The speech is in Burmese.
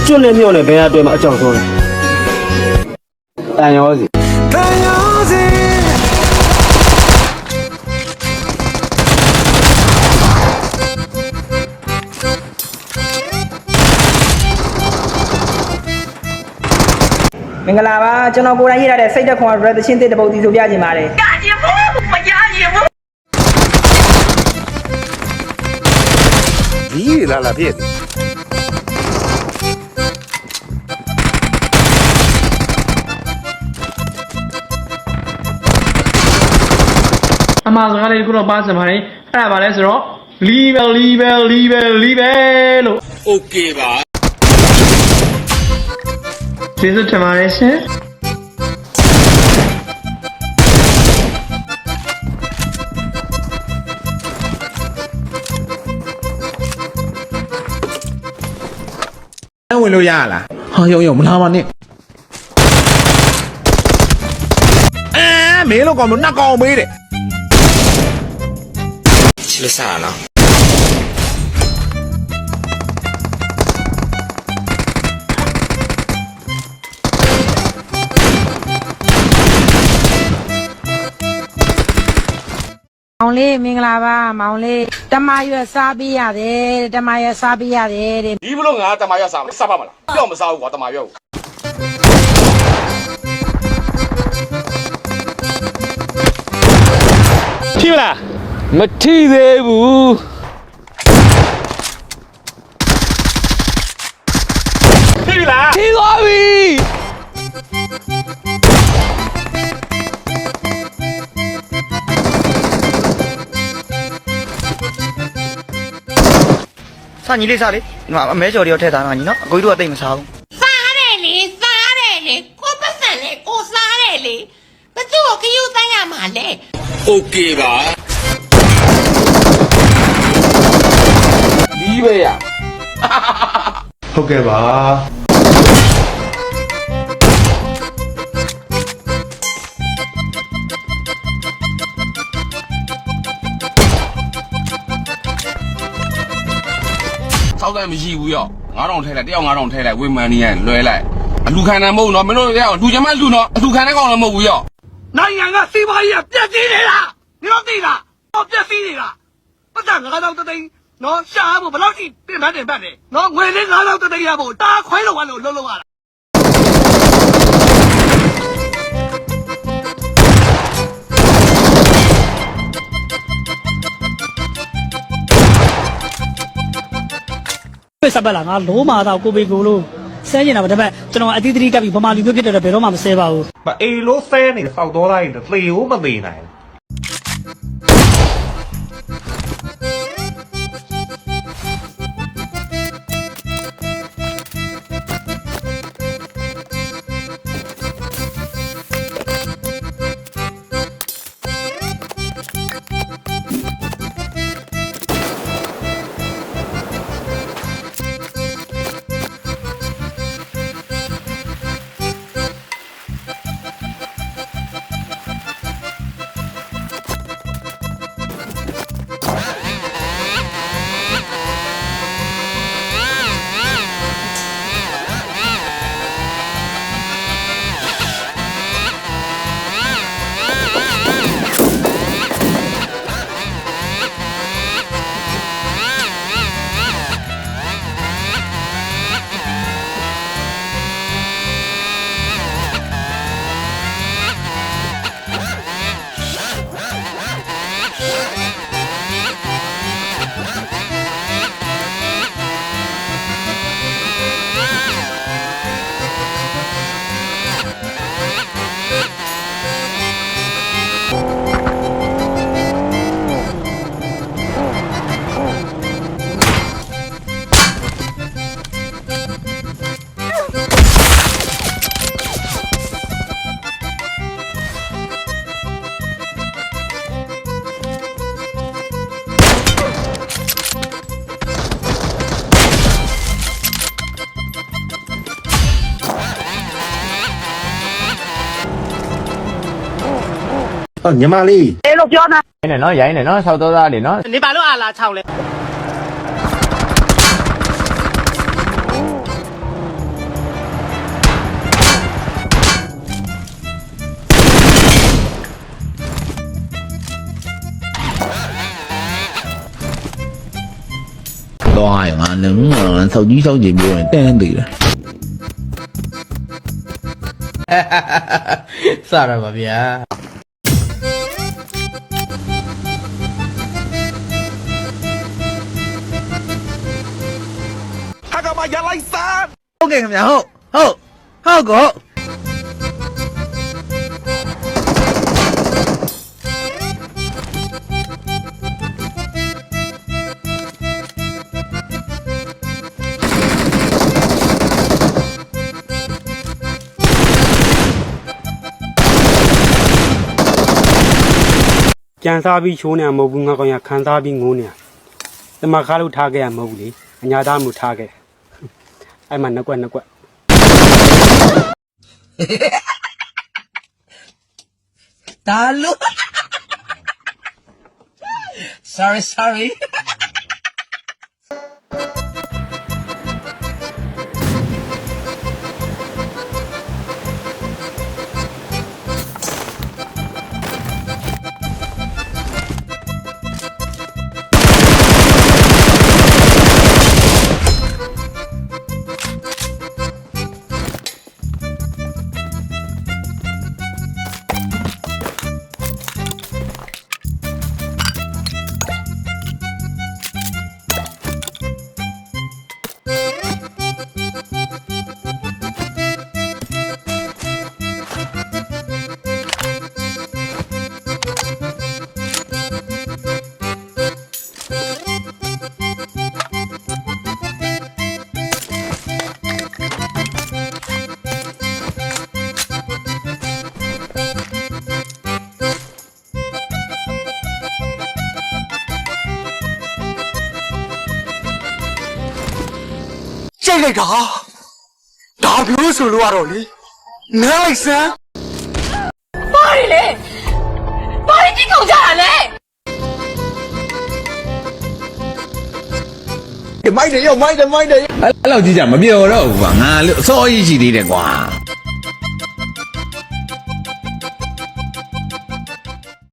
ကျွတ်နေမြော့နေဘယ်အတွဲမှာအကြောက်ဆုံးလဲတန်ရောစီမင်္ဂလာပါကျွန်တော်ကိုယ်တိုင်ရေးရတဲ့စိတ်သက်ခွန်ရတဲ့ချင်းတဲ့တပုတ်တီဆိုပြချင်ပါတယ်။ကြားရင်ဘူးမကြားရင်ဘူးဒီလာဖြစ်အမှားစကားလေးခုတော့ပါစင်ပါတယ်အဲ့ဒါပါလဲဆိုတော့ leave လို့ Okay ပါကျေးဇူးတင်ပါတယ်ရှင်ဝင်လို့ရလားဟာယုံမလာပါနဲ့မင်းတို့ကောင်မနှက်ကောင်မေးတယ်ချစ်စားလားမောင်လေးမင်္ဂလာပါမောင်လေးတမရွက်စားပေးရတယ်တမရွက်စားပေးရတယ်တဲ့ဒီဘလို့ငါတမရွက်စားပါမလားပြောမစားဘူးကွာတမရွက်ကိုထိမလားမထိသေးဘူးထိလားထိသွားပြီစာညီလေးစားလေးဒီမှာအမဲကျော်တွေရောထည့်ထားတာညီနော်အကိုကြီးတို့ကတိတ်မစားဘူးစားတယ်လေကိုပတ်စံလေကိုစားတယ်လေဘသူ့ကိုခယူတိုင်းရမှာလဲ Okay ပါဒီပဲရဟုတ်ကဲ့ပါစောက်တယ်မရှိဘူးရော9000ထဲလိုက်တယောက်9000ထဲလိုက်ဝေမန်နီရလွဲလိုက်အလူခံတယ်မဟုတ်နော်မင်းတို့ရောက်လူချင်မလူနော်အလူခံတဲ့ကောင်လည်းမဟုတ်ဘူးရောနိုင်ငံကစီးပွားရေးပြက်စီးနေတာ你都对了，我别飞你了，我咋拿到这东，喏下步不老几点半的，喏我这拿到这东下步打快了完了漏完了。为啥不啦？我罗马到古贝古路，三年了，我这边ကျွန်တော်အတိအသတိကပ်ပြီးဗမာလူမျိုးဖြစ်တဲ့ဘယ်တော့မှမဆဲပါဘူး။အေးလို့ဆဲနေစောက်တော်လိုက်တယ်သေဦးမသေးနိုင်ညီမလေးအေးလို့ပြောနေနေနော်ရိုင်းနေနော်ဆောက်တော်သားနေနော်နေပါလို့အာလာ6လဲ သွားရင်ငါလည်းဆောက်ကြီးဆောက်ကြည့်ပြောရင်တန်းသေးတယ်စရပါဗျာဟုတ်ကဲ့ခင်ဗျာဟုတ်ကောကြံစားပြီးချိုးနေမှာမဟုတ်ဘူးငါကောင်ရခံစားပြီးငိုးနေတာတမခါလို့ထားခဲ့ရမဟုတ်ဘူးလေအညာသားမှုထားခဲ့အဲ့မှာနှစ်ကွက်ဒါလို့ sorry ကြိတ်လိုက်တာဒါမျိုးဆိုလို့ရတော့လေနားလိုက်စမ်း ဘာလဲကြည့်ကုန်ကြတာလဲ မိုက်တယ်အဲ့လောက်ကြီးကြမပြောတော့ဘူးကွာငါလို့အစောကြီးရှိသေးတယ်ကွာ